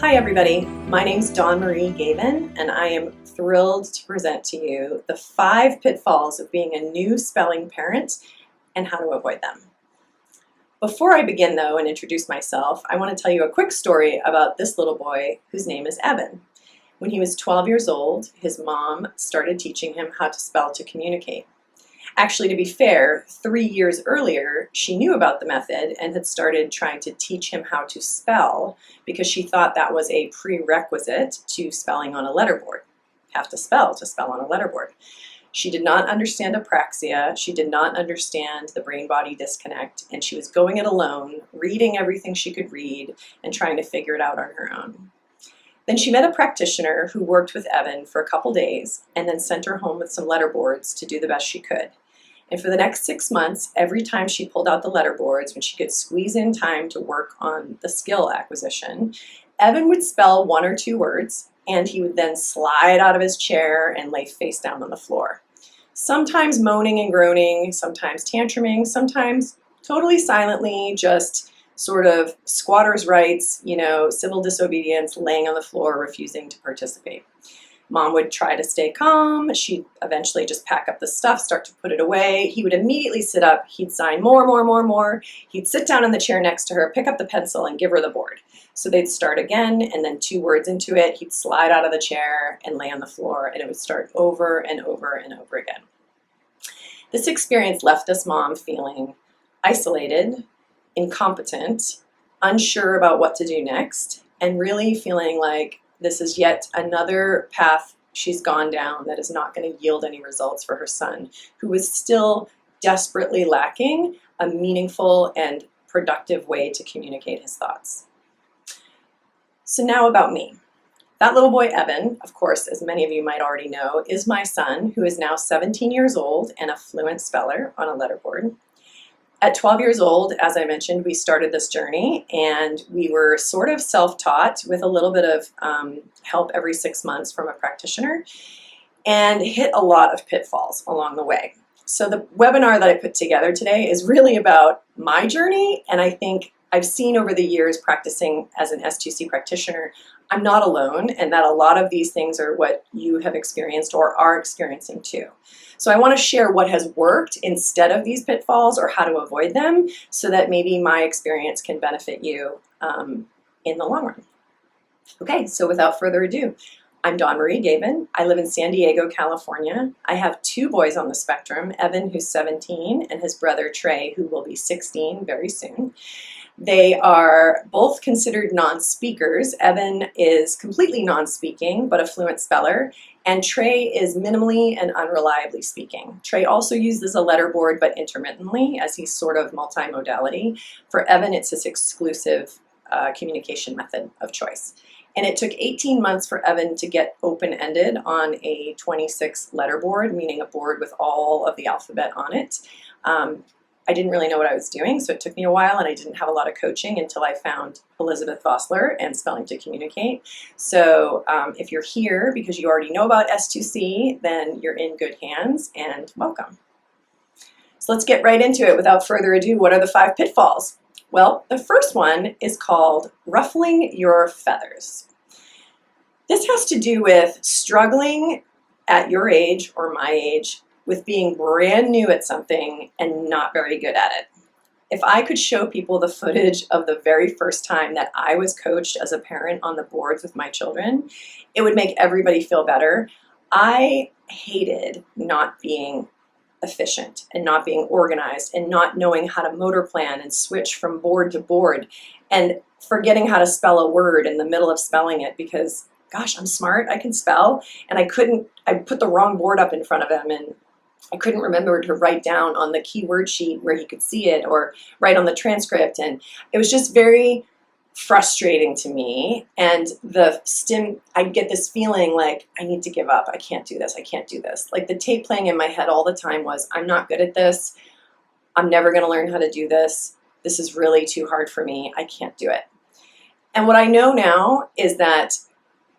Hi everybody, my name's Dawn Marie Gavin and I am thrilled to present to you the 5 pitfalls of being a new spelling parent and how to avoid them. Before I begin though and introduce myself, I want to tell you a quick story about this little boy whose name is Evan. When he was 12 years old, his mom started teaching him how to spell to communicate. Actually, to be fair, 3 years earlier, she knew about the method and had started trying to teach him how to spell because she thought that was a prerequisite to spelling on a letterboard. Have to spell on a letterboard. She did not understand apraxia, she did not understand the brain-body disconnect, and she was going it alone, reading everything she could read and trying to figure it out on her own. Then she met a practitioner who worked with Evan for a couple days and then sent her home with some letterboards to do the best she could. And for the next 6 months, every time she pulled out the letterboards, when she could squeeze in time to work on the skill acquisition, Evan would spell 1 or 2 words, and he would then slide out of his chair and lay face down on the floor. Sometimes moaning and groaning, sometimes tantruming, sometimes totally silently, just sort of squatter's rights, civil disobedience, laying on the floor, refusing to participate. Mom would try to stay calm. She'd eventually just pack up the stuff, start to put it away. He would immediately sit up. He'd sign more. He'd sit down in the chair next to her, pick up the pencil, and give her the board. So they'd start again, and then 2 words into it, he'd slide out of the chair and lay on the floor, and it would start over and over and over again. This experience left this mom feeling isolated, incompetent, unsure about what to do next, and really feeling like this is yet another path she's gone down that is not going to yield any results for her son, who is still desperately lacking a meaningful and productive way to communicate his thoughts. So now about me. That little boy, Evan, of course, as many of you might already know, is my son, who is now 17 years old and a fluent speller on a letterboard. At 12 years old, as I mentioned, we started this journey, and we were sort of self-taught with a little bit of help every 6 months from a practitioner, and hit a lot of pitfalls along the way. So the webinar that I put together today is really about my journey, and I think I've seen over the years practicing as an S2C practitioner, I'm not alone, and that a lot of these things are what you have experienced or are experiencing too. So I want to share what has worked instead of these pitfalls or how to avoid them so that maybe my experience can benefit you in the long run. Okay, so without further ado, I'm Dawn Marie Gavin. I live in San Diego, California. I have 2 boys on the spectrum, Evan, who's 17, and his brother, Trey, who will be 16 very soon. They are both considered non-speakers. Evan is completely non-speaking, but a fluent speller, and Trey is minimally and unreliably speaking. Trey also uses a letterboard, but intermittently, as he's sort of multimodality. For Evan, it's his exclusive communication method of choice. And it took 18 months for Evan to get open-ended on a 26 letterboard, meaning a board with all of the alphabet on it. I didn't really know what I was doing, so it took me a while, and I didn't have a lot of coaching until I found Elizabeth Vossler and Spelling to Communicate. So if you're here because you already know about S2C, then you're in good hands, and welcome. So let's get right into it. Without further ado, what are the 5 pitfalls? Well, the first one is called ruffling your feathers. This has to do with struggling at your age or my age with being brand new at something and not very good at it. If I could show people the footage of the very first time that I was coached as a parent on the boards with my children, it would make everybody feel better. I hated not being efficient and not being organized and not knowing how to motor plan and switch from board to board and forgetting how to spell a word in the middle of spelling it because, gosh, I'm smart, I can spell, and I put the wrong board up in front of him, and I couldn't remember to write down on the keyword sheet where he could see it or write on the transcript, and it was just very frustrating to me. And I'd get this feeling like I need to give up. I can't do this. Like the tape playing in my head all the time was, I'm not good at this. I'm never going to learn how to do this. This is really too hard for me. I can't do it. And what I know now is that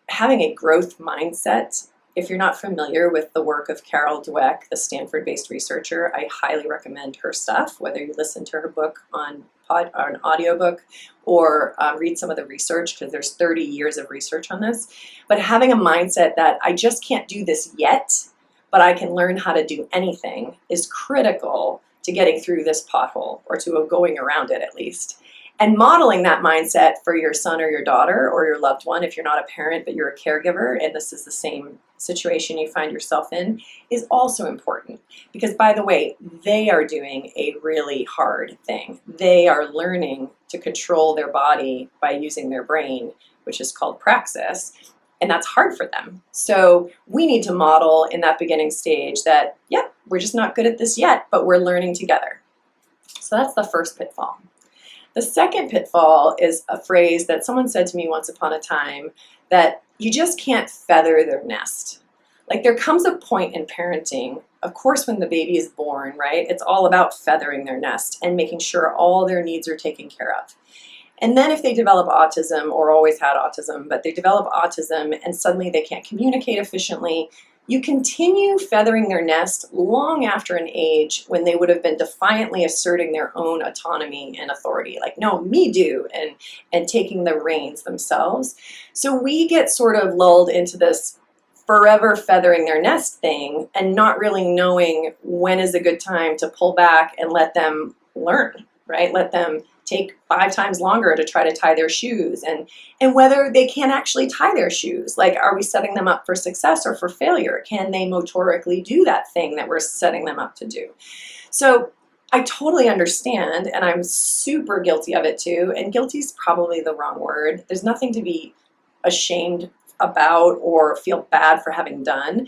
having a growth mindset if you're not familiar with the work of Carol Dweck, the Stanford-based researcher, I highly recommend her stuff, whether you listen to her book on an audiobook or read some of the research, because there's 30 years of research on this. But having a mindset that I just can't do this yet, but I can learn how to do anything is critical to getting through this pothole, or to going around it at least. And modeling that mindset for your son or your daughter or your loved one, if you're not a parent but you're a caregiver and this is the same situation you find yourself in, is also important. Because, by the way, they are doing a really hard thing. They are learning to control their body by using their brain, which is called praxis. And that's hard for them. So we need to model in that beginning stage that, yep, we're just not good at this yet, but we're learning together. So that's the first pitfall. The second pitfall is a phrase that someone said to me once upon a time, that you just can't feather their nest. Like, there comes a point in parenting, of course, when the baby is born, right? It's all about feathering their nest and making sure all their needs are taken care of. And then if they develop autism, or always had autism, but they develop autism and suddenly they can't communicate efficiently, you continue feathering their nest long after an age when they would have been defiantly asserting their own autonomy and authority, like, no, me do, and taking the reins themselves. So we get sort of lulled into this forever feathering their nest thing and not really knowing when is a good time to pull back and let them learn, right? Let them take 5 times longer to try to tie their shoes, and whether they can actually tie their shoes. Like, are we setting them up for success or for failure? Can they motorically do that thing that we're setting them up to do? So I totally understand, and I'm super guilty of it too, and guilty is probably the wrong word. There's nothing to be ashamed about or feel bad for having done.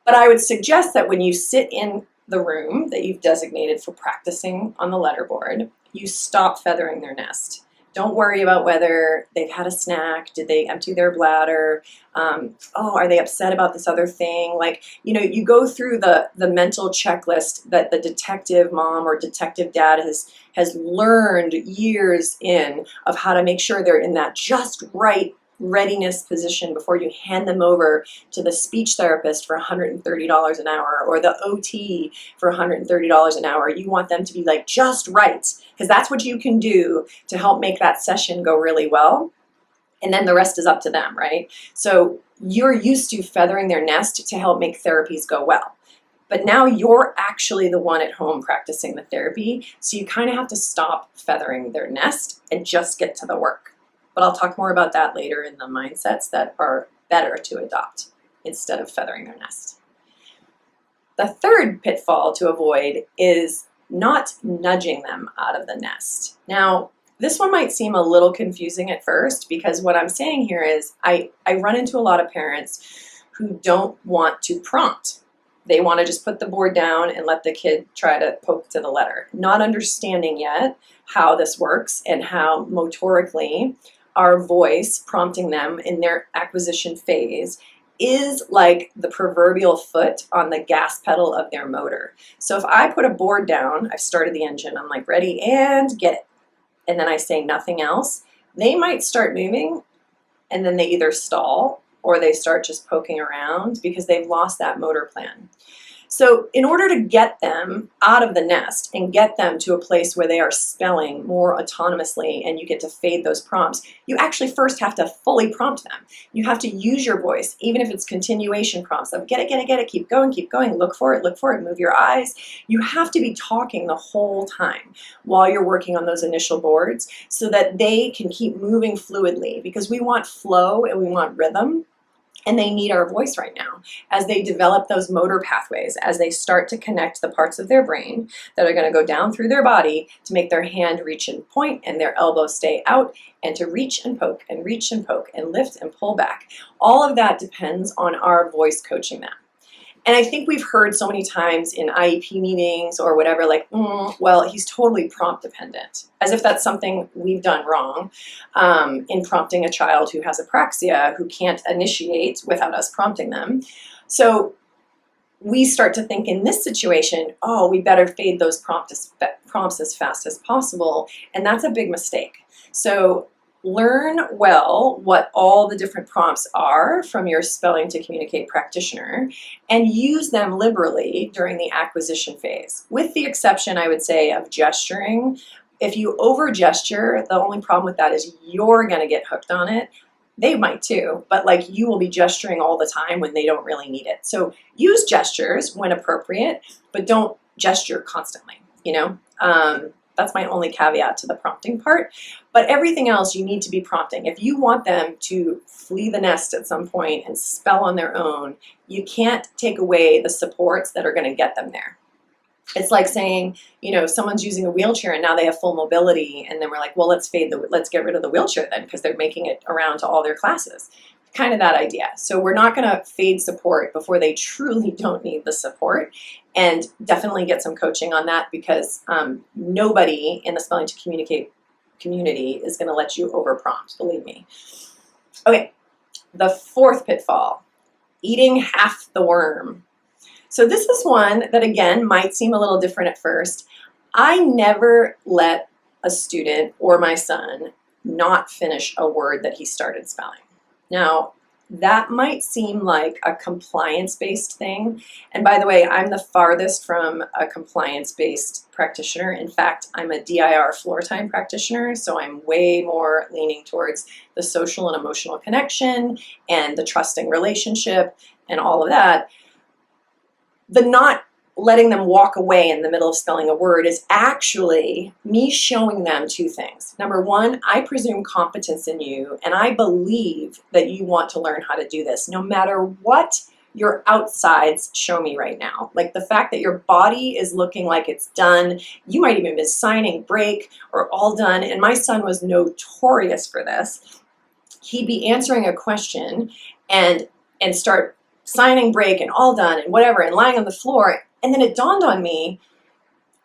But I would suggest that when you sit in the room that you've designated for practicing on the letterboard, you stop feathering their nest. Don't worry about whether they've had a snack, did they empty their bladder, are they upset about this other thing? Like, you go through the mental checklist that the detective mom or detective dad has learned years in of how to make sure they're in that just right readiness position before you hand them over to the speech therapist for $130 an hour or the OT for $130 an hour. You want them to be like just right, because that's what you can do to help make that session go really well. And then the rest is up to them, right? So you're used to feathering their nest to help make therapies go well. But now you're actually the one at home practicing the therapy. So you kind of have to stop feathering their nest and just get to the work. But I'll talk more about that later in the mindsets that are better to adopt instead of feathering their nest. The third pitfall to avoid is not nudging them out of the nest. Now, this one might seem a little confusing at first, because what I'm saying here is I run into a lot of parents who don't want to prompt. They want to just put the board down and let the kid try to poke to the letter, not understanding yet how this works and how motorically our voice prompting them in their acquisition phase is like the proverbial foot on the gas pedal of their motor. So if I put a board down, I've started the engine, I'm like, ready and get it. And then I say nothing else, they might start moving, and then they either stall or they start just poking around because they've lost that motor plan. So in order to get them out of the nest and get them to a place where they are spelling more autonomously and you get to fade those prompts, you actually first have to fully prompt them. You have to use your voice, even if it's continuation prompts of get it, keep going, look for it, move your eyes. You have to be talking the whole time while you're working on those initial boards so that they can keep moving fluidly, because we want flow and we want rhythm. And they need our voice right now as they develop those motor pathways, as they start to connect the parts of their brain that are going to go down through their body to make their hand reach and point and their elbow stay out, and to reach and poke and lift and pull back. All of that depends on our voice coaching them. And I think we've heard so many times in IEP meetings or whatever, like, well, he's totally prompt dependent, as if that's something we've done wrong in prompting a child who has apraxia, who can't initiate without us prompting them. So we start to think in this situation, oh, we better fade those prompts as fast as possible. And that's a big mistake. So learn well what all the different prompts are from your Spelling to Communicate practitioner and use them liberally during the acquisition phase, with the exception, I would say, of gesturing. If you over gesture, the only problem with that is you're going to get hooked on it. They might too, but like you will be gesturing all the time when they don't really need it. So use gestures when appropriate, but don't gesture constantly, you know? That's my only caveat to the prompting part. But everything else you need to be prompting. If you want them to flee the nest at some point and spell on their own, you can't take away the supports that are going to get them there. It's like saying, you know, someone's using a wheelchair and now they have full mobility, and then we're like, well, let's get rid of the wheelchair then, because they're making it around to all their classes. Kind of that idea. So we're not going to fade support before they truly don't need the support, and definitely get some coaching on that, because nobody in the Spelling to Communicate community is going to let you over prompt, believe me. Okay, the fourth pitfall, eating half the worm. So this is one that, again, might seem a little different at first. I never let a student or my son not finish a word that he started spelling. Now, that might seem like a compliance-based thing. And by the way, I'm the farthest from a compliance-based practitioner. In fact, I'm a DIR floor time practitioner, so I'm way more leaning towards the social and emotional connection and the trusting relationship and all of that. The not letting them walk away in the middle of spelling a word is actually me showing them two things. Number one, I presume competence in you, and I believe that you want to learn how to do this, no matter what your outsides show me right now. Like the fact that your body is looking like it's done. You might even be signing break or all done. And my son was notorious for this. He'd be answering a question and start signing break and all done and whatever and lying on the floor. And then it dawned on me,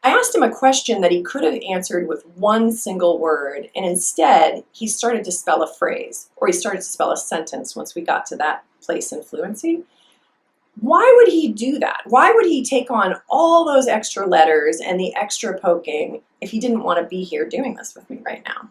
I asked him a question that he could have answered with one single word, and instead he started to spell a phrase, or he started to spell a sentence once we got to that place in fluency. Why would he do that? Why would he take on all those extra letters and the extra poking if he didn't want to be here doing this with me right now?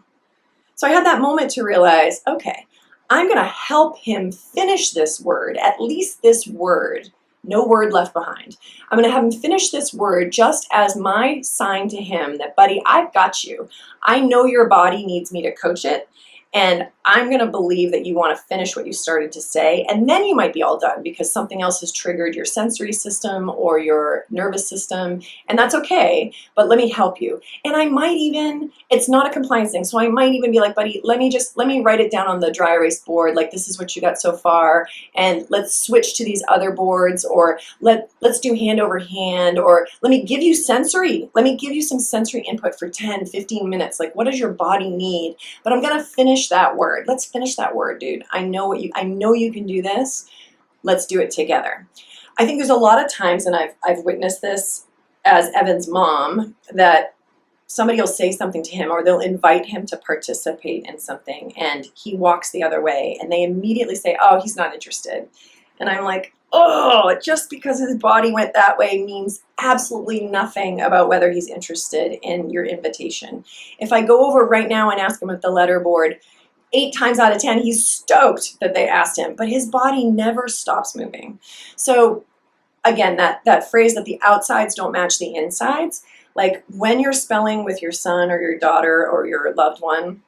So I had that moment to realize, okay, I'm going to help him finish this word, at least this word, no word left behind. I'm going to have him finish this word just as my sign to him that, buddy, I've got you. I know your body needs me to coach it, and I'm going to believe that you want to finish what you started to say, and then you might be all done because something else has triggered your sensory system or your nervous system, and that's okay, but let me help you. And I might even, it's not a compliance thing, so I might even be like, buddy, let me write it down on the dry erase board, like this is what you got so far, and let's switch to these other boards, or let's do hand over hand, or let me give you some sensory input for 10, 15 minutes, like what does your body need? But I'm going to finish that word. Let's finish that word, dude. I know you can do this. Let's do it together. I think there's a lot of times, and I've witnessed this as Evan's mom, that somebody will say something to him or they'll invite him to participate in something and he walks the other way and they immediately say, oh, he's not interested. And I'm like, oh, just because his body went that way means absolutely nothing about whether he's interested in your invitation. If I go over right now and ask him at the letter board, 8 times out of 10, he's stoked that they asked him, but his body never stops moving. So again, that phrase that the outsides don't match the insides, like when you're spelling with your son or your daughter or your loved one,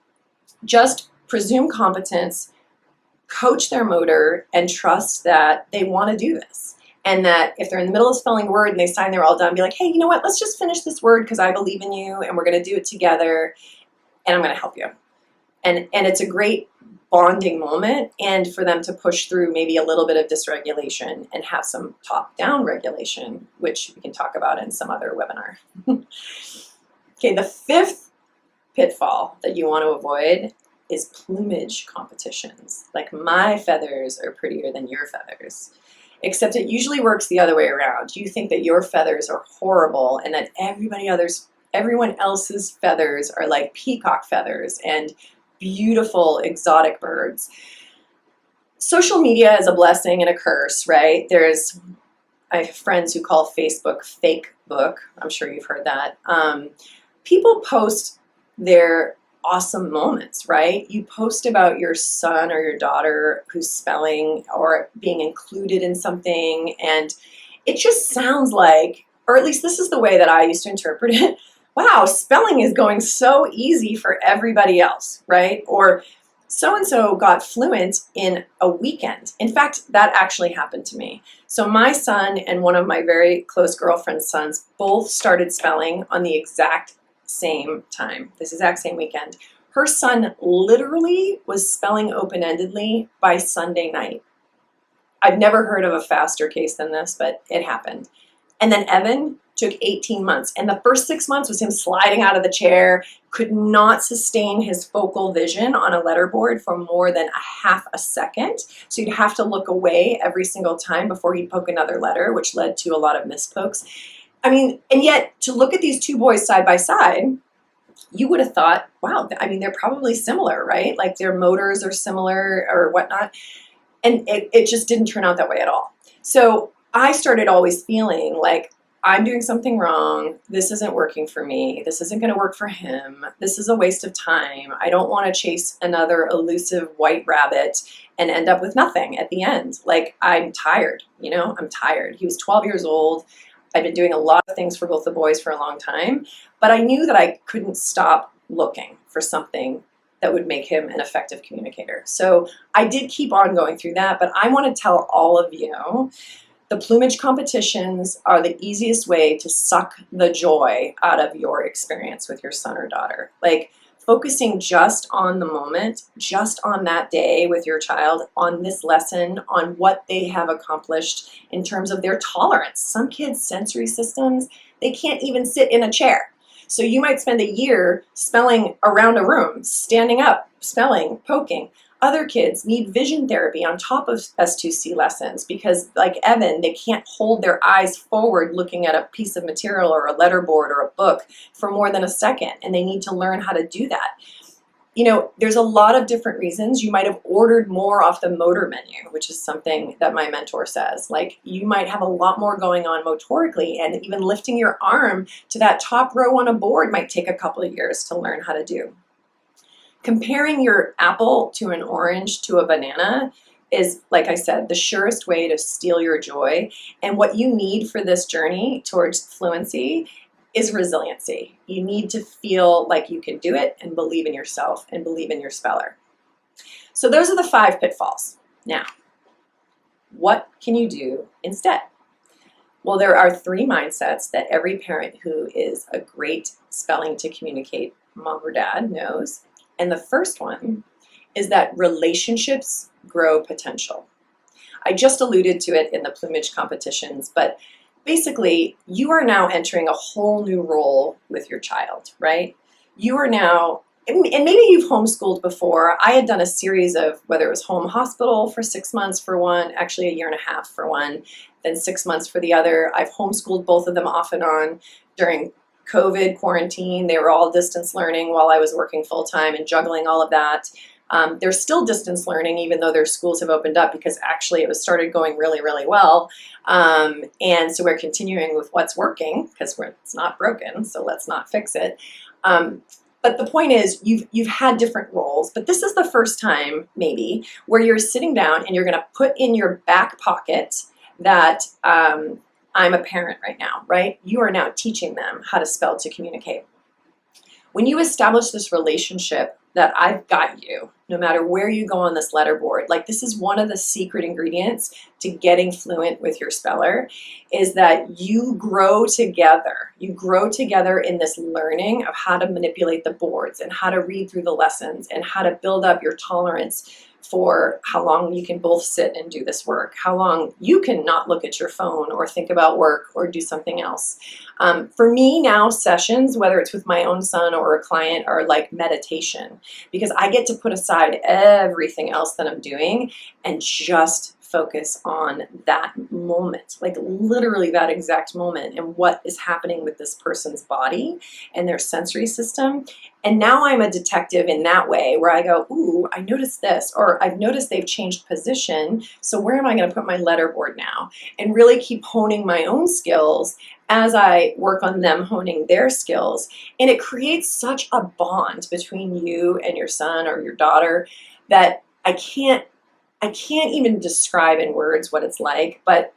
just presume competence, coach their motor, and trust that they want to do this. And that if they're in the middle of spelling a word and they sign they're all done, be like, hey, you know what? Let's just finish this word because I believe in you and we're going to do it together and I'm going to help you. And it's a great bonding moment, and for them to push through maybe a little bit of dysregulation and have some top-down regulation, which we can talk about in some other webinar. Okay, the 5th pitfall that you want to avoid is plumage competitions. Like, my feathers are prettier than your feathers. Except it usually works the other way around. You think that your feathers are horrible and that everyone else's feathers are like peacock feathers and beautiful exotic birds. Social media is a blessing and a curse, right? I have friends who call Facebook fake book. I'm sure you've heard that. People post their awesome moments, right? You post about your son or your daughter who's spelling or being included in something, and it just sounds like, or at least this is the way that I used to interpret it, wow, spelling is going so easy for everybody else, right? Or so-and-so got fluent in a weekend. In fact, that actually happened to me. So my son and one of my very close girlfriend's sons both started spelling on the exact same time, this exact same weekend. Her son literally was spelling open-endedly by Sunday night. I've never heard of a faster case than this, but it happened. And then Evan took 18 months. And the first 6 months was him sliding out of the chair, could not sustain his focal vision on a letterboard for more than a half a second. So you'd have to look away every single time before he'd poke another letter, which led to a lot of mispokes. I mean, and yet to look at these two boys side by side, you would have thought, wow, I mean, they're probably similar, right? Like their motors are similar or whatnot. And it just didn't turn out that way at all. So I started always feeling like I'm doing something wrong. This isn't working for me. This isn't going to work for him. This is a waste of time. I don't want to chase another elusive white rabbit and end up with nothing at the end. Like, I'm tired, I'm tired. He was 12 years old. I've been doing a lot of things for both the boys for a long time, but I knew that I couldn't stop looking for something that would make him an effective communicator. So I did keep on going through that, but I want to tell all of you, the plumage competitions are the easiest way to suck the joy out of your experience with your son or daughter. Like, focusing just on the moment, just on that day with your child, on this lesson, on what they have accomplished in terms of their tolerance. Some kids' sensory systems, they can't even sit in a chair. So you might spend a year spelling around a room, standing up, spelling, poking. Other kids need vision therapy on top of S2C lessons because, like Evan, they can't hold their eyes forward looking at a piece of material or a letterboard or a book for more than a second, and they need to learn how to do that. There's a lot of different reasons. You might have ordered more off the motor menu, which is something that my mentor says. Like, you might have a lot more going on motorically, and even lifting your arm to that top row on a board might take a couple of years to learn how to do. Comparing your apple to an orange to a banana is, like I said, the surest way to steal your joy. And what you need for this journey towards fluency is resiliency. You need to feel like you can do it and believe in yourself and believe in your speller. So those are the 5 pitfalls. Now, what can you do instead? Well, there are 3 mindsets that every parent who is a great spelling to communicate mom or dad knows. And the first one is that relationships grow potential. I just alluded to it in the plumage competitions, but basically, you are now entering a whole new role with your child, right? You are now, and maybe you've homeschooled before. I had done a series of, whether it was home hospital for 6 months for one, actually a year and a half for one, then 6 months for the other. I've homeschooled both of them off and on during COVID, quarantine. They were all distance learning while I was working full-time and juggling all of that. They're still distance learning, even though their schools have opened up, because actually it was started going really, really well. And so we're continuing with what's working because it's not broken, so let's not fix it. But the point is, you've had different roles, but this is the first time maybe where you're sitting down and you're going to put in your back pocket that I'm a parent right now, right? You are now teaching them how to spell to communicate. When you establish this relationship that I've got you, no matter where you go on this letterboard, like, this is one of the secret ingredients to getting fluent with your speller, is that you grow together. You grow together in this learning of how to manipulate the boards and how to read through the lessons and how to build up your tolerance for how long you can both sit and do this work, how long you can not look at your phone or think about work or do something else. For me now, sessions, whether it's with my own son or a client, are like meditation, because I get to put aside everything else that I'm doing and just focus on that moment, like literally that exact moment and what is happening with this person's body and their sensory system. And now I'm a detective in that way where I go, ooh, I noticed this, or I've noticed they've changed position. So where am I going to put my letterboard now? And really keep honing my own skills as I work on them honing their skills. And it creates such a bond between you and your son or your daughter that I can't even describe in words what it's like, but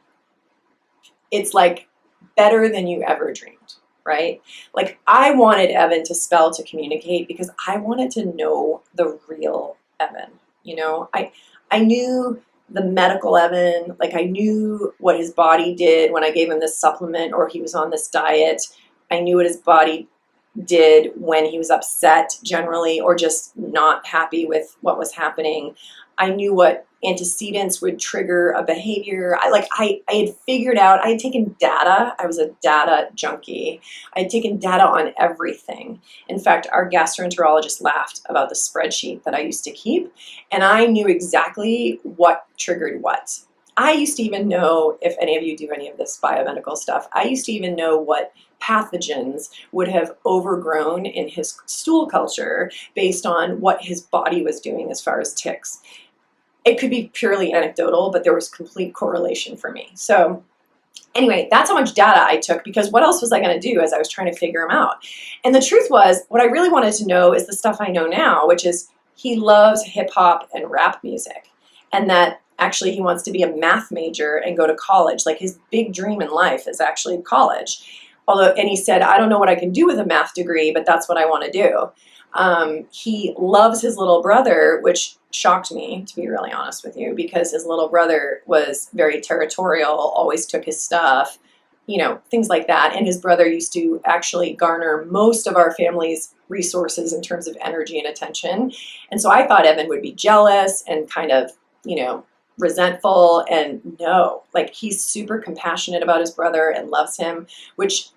it's like better than you ever dreamed, right? Like I wanted Evan to spell to communicate because I wanted to know the real Evan. You know, I knew the medical Evan, like I knew what his body did when I gave him this supplement or he was on this diet. I knew what his body did when he was upset generally or just not happy with what was happening. I knew what antecedents would trigger a behavior. I had figured out, I had taken data. I was a data junkie. I had taken data on everything. In fact, our gastroenterologist laughed about the spreadsheet that I used to keep, and I knew exactly what triggered what. I used to even know, if any of you do any of this biomedical stuff, I used to even know what pathogens would have overgrown in his stool culture based on what his body was doing as far as ticks. It could be purely anecdotal, but there was complete correlation for me. So anyway, that's how much data I took because what else was I going to do as I was trying to figure him out? And the truth was, what I really wanted to know is the stuff I know now, which is he loves hip hop and rap music, and that actually he wants to be a math major and go to college. Like his big dream in life is actually college. And he said, I don't know what I can do with a math degree, but that's what I want to do. He loves his little brother, which shocked me, to be really honest with you, because his little brother was very territorial, always took his stuff, you know, things like that. And his brother used to actually garner most of our family's resources in terms of energy and attention. And so I thought Evan would be jealous and kind of, you know, resentful, and no, like he's super compassionate about his brother and loves him, which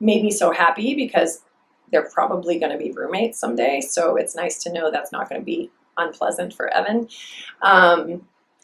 made me so happy because they're probably going to be roommates someday. So it's nice to know that's not going to be unpleasant for Evan.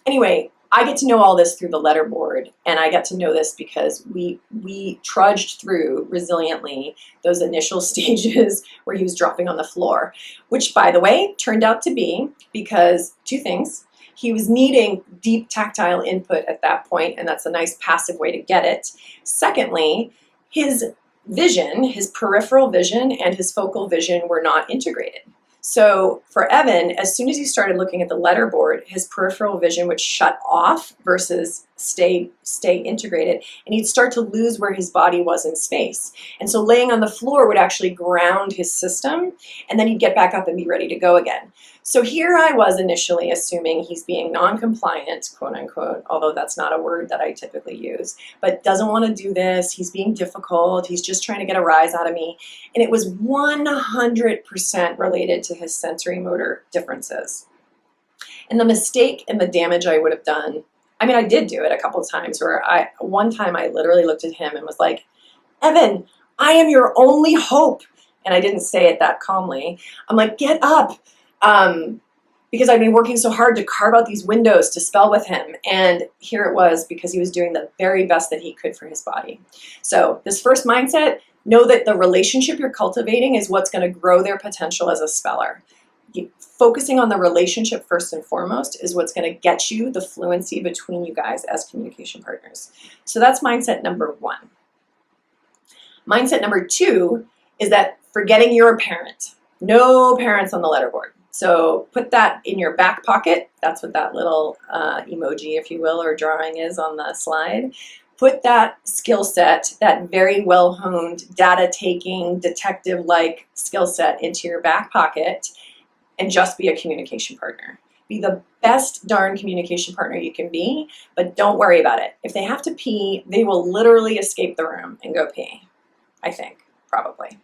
Anyway, I get to know all this through the letterboard, and I get to know this because we trudged through resiliently those initial stages where he was dropping on the floor, which, by the way, turned out to be because two things. He was needing deep tactile input at that point, and that's a nice passive way to get it. Secondly, his vision, his peripheral vision and his focal vision were not integrated. So for Evan, as soon as he started looking at the letterboard, his peripheral vision would shut off versus stay integrated, and he'd start to lose where his body was in space. And so laying on the floor would actually ground his system, and then he'd get back up and be ready to go again. So here I was initially assuming he's being non-compliant, quote unquote, although that's not a word that I typically use, but doesn't want to do this. He's being difficult. He's just trying to get a rise out of me. And it was 100% related to his sensory motor differences. And the mistake and the damage I would have done, I mean, I did do it a couple of times where one time I literally looked at him and was like, Evan, I am your only hope. And I didn't say it that calmly. I'm like, get up. Because I'd been working so hard to carve out these windows to spell with him. And here it was because he was doing the very best that he could for his body. So this first mindset, know that the relationship you're cultivating is what's going to grow their potential as a speller. Focusing on the relationship first and foremost is what's going to get you the fluency between you guys as communication partners. So that's mindset number one. Mindset number two is that forgetting you're a parent. No parents on the letterboard. So put that in your back pocket. That's what that little emoji, if you will, or drawing is on the slide. Put that skill set, that very well-honed, data-taking, detective-like skill set into your back pocket and just be a communication partner. Be the best darn communication partner you can be, but don't worry about it. If they have to pee, they will literally escape the room and go pee, I think. Probably.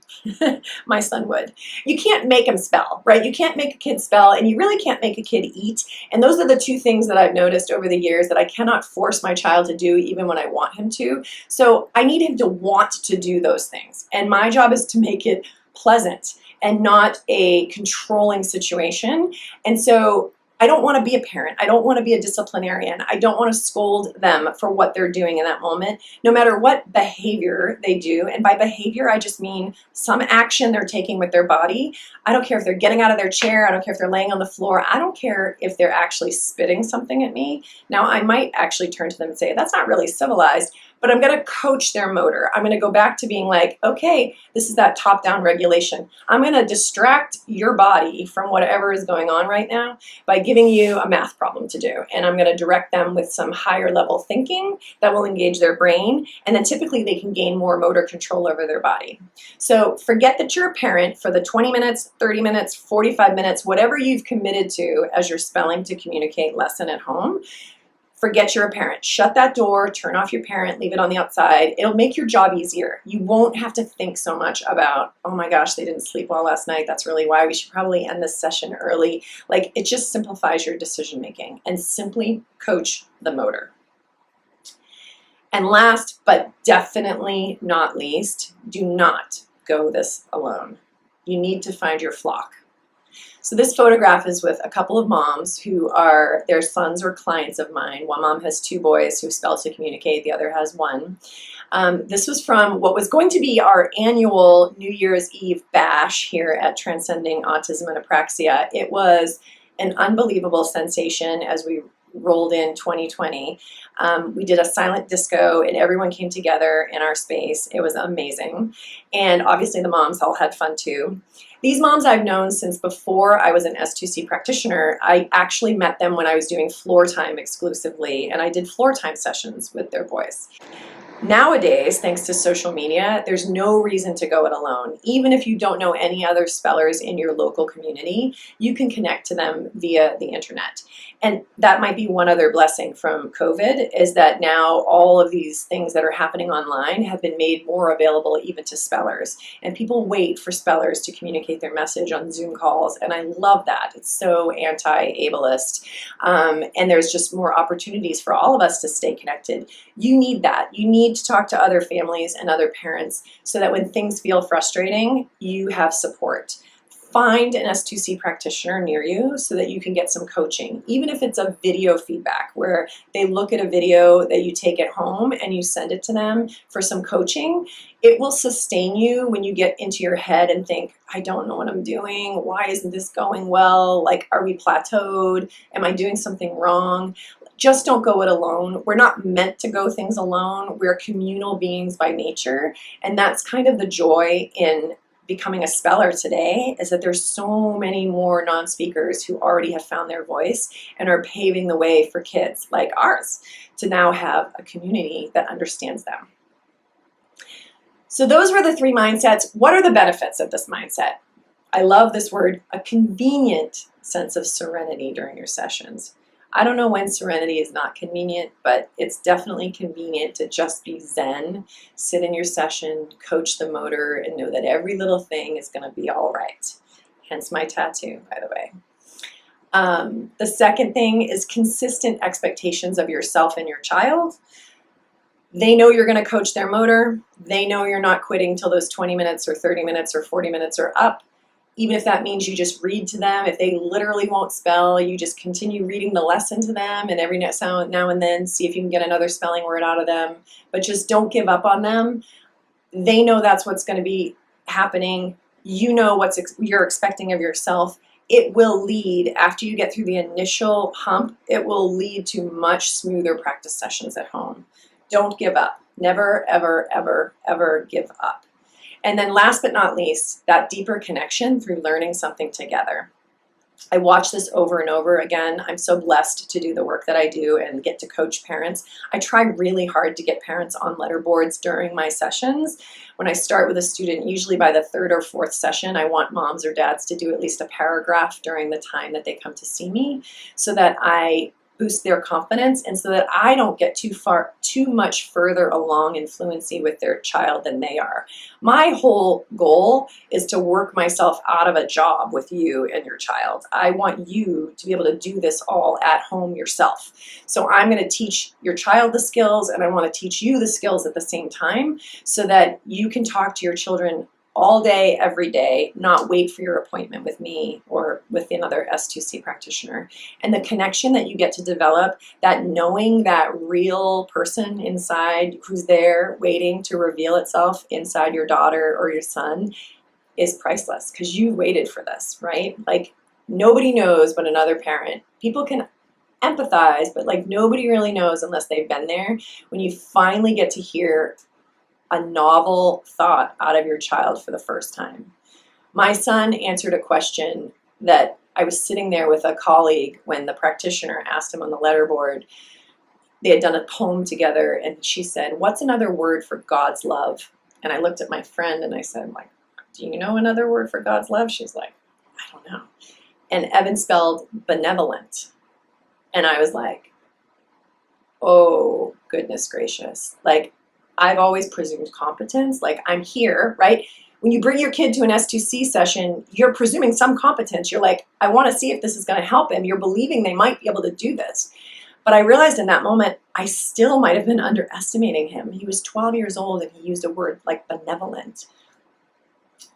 My son would. You can't make him spell, right? You can't make a kid spell, and you really can't make a kid eat. And those are the two things that I've noticed over the years that I cannot force my child to do even when I want him to. So I need him to want to do those things. And my job is to make it pleasant and not a controlling situation. And so I don't want to be a parent. I don't want to be a disciplinarian. I don't want to scold them for what they're doing in that moment, no matter what behavior they do. And by behavior, I just mean some action they're taking with their body. I don't care if they're getting out of their chair. I don't care if they're laying on the floor. I don't care if they're actually spitting something at me. Now, I might actually turn to them and say, that's not really civilized, but I'm going to coach their motor. I'm going to go back to being like, okay, this is that top-down regulation. I'm going to distract your body from whatever is going on right now by giving you a math problem to do. And I'm going to direct them with some higher level thinking that will engage their brain. And then typically they can gain more motor control over their body. So forget that you're a parent for the 20 minutes, 30 minutes, 45 minutes, whatever you've committed to as your spelling to communicate lesson at home. Forget you're a parent. Shut that door, turn off your parent, leave it on the outside. It'll make your job easier. You won't have to think so much about, oh my gosh, they didn't sleep well last night. That's really why we should probably end this session early. Like, it just simplifies your decision making, and simply coach the motor. And last, but definitely not least, do not go this alone. You need to find your flock. So this photograph is with a couple of moms who are, their sons or clients of mine. One mom has 2 boys who spell to communicate, the other has 1. This was from what was going to be our annual New Year's Eve bash here at Transcending Autism and Apraxia. It was an unbelievable sensation as we rolled in 2020. We did a silent disco and everyone came together in our space. It was amazing. And obviously the moms all had fun too. These moms I've known since before I was an S2C practitioner. I actually met them when I was doing floor time exclusively, and I did floor time sessions with their boys. Nowadays, thanks to social media, there's no reason to go it alone. Even if you don't know any other spellers in your local community, you can connect to them via the internet. And that might be one other blessing from COVID, is that now all of these things that are happening online have been made more available even to spellers. And people wait for spellers to communicate their message on Zoom calls, and I love that. It's so anti-ableist. And there's just more opportunities for all of us to stay connected. You need that. You need to talk to other families and other parents so that when things feel frustrating, you have support. Find an S2C practitioner near you so that you can get some coaching, even if it's a video feedback where they look at a video that you take at home and you send it to them for some coaching. It will sustain you when you get into your head and think, I don't know what I'm doing. Why isn't this going well? Like, are we plateaued? Am I doing something wrong? Just don't go it alone. We're not meant to go things alone. We're communal beings by nature. And that's kind of the joy in becoming a speller today, is that there's so many more non-speakers who already have found their voice and are paving the way for kids like ours to now have a community that understands them. So those were the 3 mindsets. What are the benefits of this mindset? I love this word, a convenient sense of serenity during your sessions. I don't know when serenity is not convenient, but it's definitely convenient to just be zen, sit in your session, coach the motor, and know that every little thing is going to be all right. Hence my tattoo, by the way. The second thing is consistent expectations of yourself and your child. They know you're going to coach their motor. They know you're not quitting till those 20 minutes or 30 minutes or 40 minutes are up. Even if that means you just read to them. If they literally won't spell, you just continue reading the lesson to them, and every now and then see if you can get another spelling word out of them. But just don't give up on them. They know that's what's going to be happening. You know what you're expecting of yourself. It will lead, after you get through the initial hump, it will lead to much smoother practice sessions at home. Don't give up. Never, ever, ever, ever give up. And then last but not least, that deeper connection through learning something together. I watch this over and over again. I'm so blessed to do the work that I do and get to coach parents. I try really hard to get parents on letterboards during my sessions. When I start with a student, usually by the 3rd or 4th session, I want moms or dads to do at least a paragraph during the time that they come to see me so that I boost their confidence and so that I don't get too much further along in fluency with their child than they are. My whole goal is to work myself out of a job with you and your child. I want you to be able to do this all at home yourself. So I'm going to teach your child the skills, and I want to teach you the skills at the same time so that you can talk to your children all day, every day, not wait for your appointment with me or with another S2C practitioner. And the connection that you get to develop, that knowing that real person inside who's there waiting to reveal itself inside your daughter or your son is priceless, because you waited for this, right? Like, nobody knows but another parent. People can empathize, but like nobody really knows unless they've been there, when you finally get to hear a novel thought out of your child for the first time. My son answered a question that I was sitting there with a colleague when the practitioner asked him on the letterboard. They had done a poem together, and she said, "What's another word for God's love?" And I looked at my friend and I said, like, "Do you know another word for God's love?" She's like, "I don't know." And Evan spelled benevolent. And I was like, oh, goodness gracious. Like, I've always presumed competence. Like, I'm here, right? When you bring your kid to an S2C session, you're presuming some competence. You're like, I want to see if this is going to help him. You're believing they might be able to do this. But I realized in that moment, I still might have been underestimating him. He was 12 years old and he used a word like benevolent.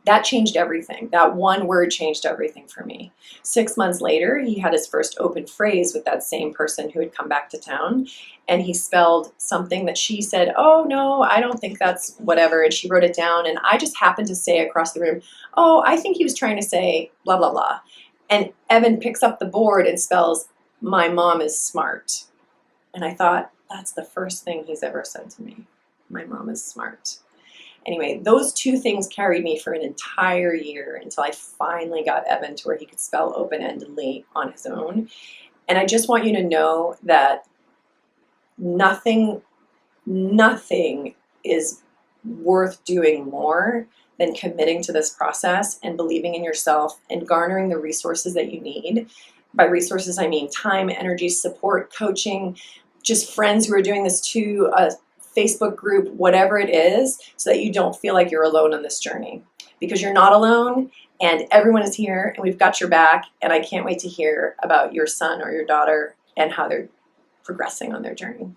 That changed everything. That one word changed everything for me. 6 months later, he had his first open phrase with that same person who had come back to town. And he spelled something that she said, "Oh, no, I don't think that's whatever." And she wrote it down. And I just happened to say across the room, "Oh, I think he was trying to say blah, blah, blah." And Evan picks up the board and spells, "My mom is smart." And I thought, that's the first thing he's ever said to me. My mom is smart. Anyway, those two things carried me for an entire year until I finally got Evan to where he could spell open-endedly on his own. And I just want you to know that nothing is worth doing more than committing to this process and believing in yourself and garnering the resources that you need. By resources, I mean time, energy, support, coaching, just friends who are doing this too, Facebook group, whatever it is, so that you don't feel like you're alone on this journey. Because you're not alone, and everyone is here, and we've got your back, and I can't wait to hear about your son or your daughter and how they're progressing on their journey.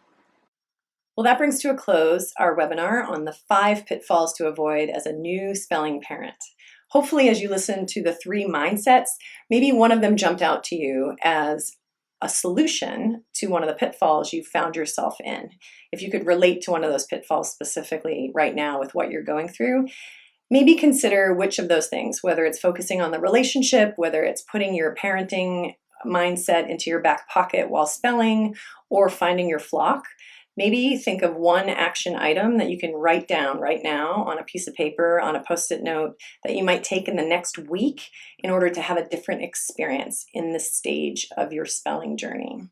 Well, that brings to a close our webinar on the 5 pitfalls to avoid as a new spelling parent. Hopefully, as you listen to the 3 mindsets, maybe one of them jumped out to you as a solution to one of the pitfalls you found yourself in. If you could relate to one of those pitfalls specifically right now with what you're going through, maybe consider which of those things, whether it's focusing on the relationship, whether it's putting your parenting mindset into your back pocket while spelling, or finding your flock. Maybe think of one action item that you can write down right now on a piece of paper, on a Post-it note, that you might take in the next week in order to have a different experience in this stage of your spelling journey.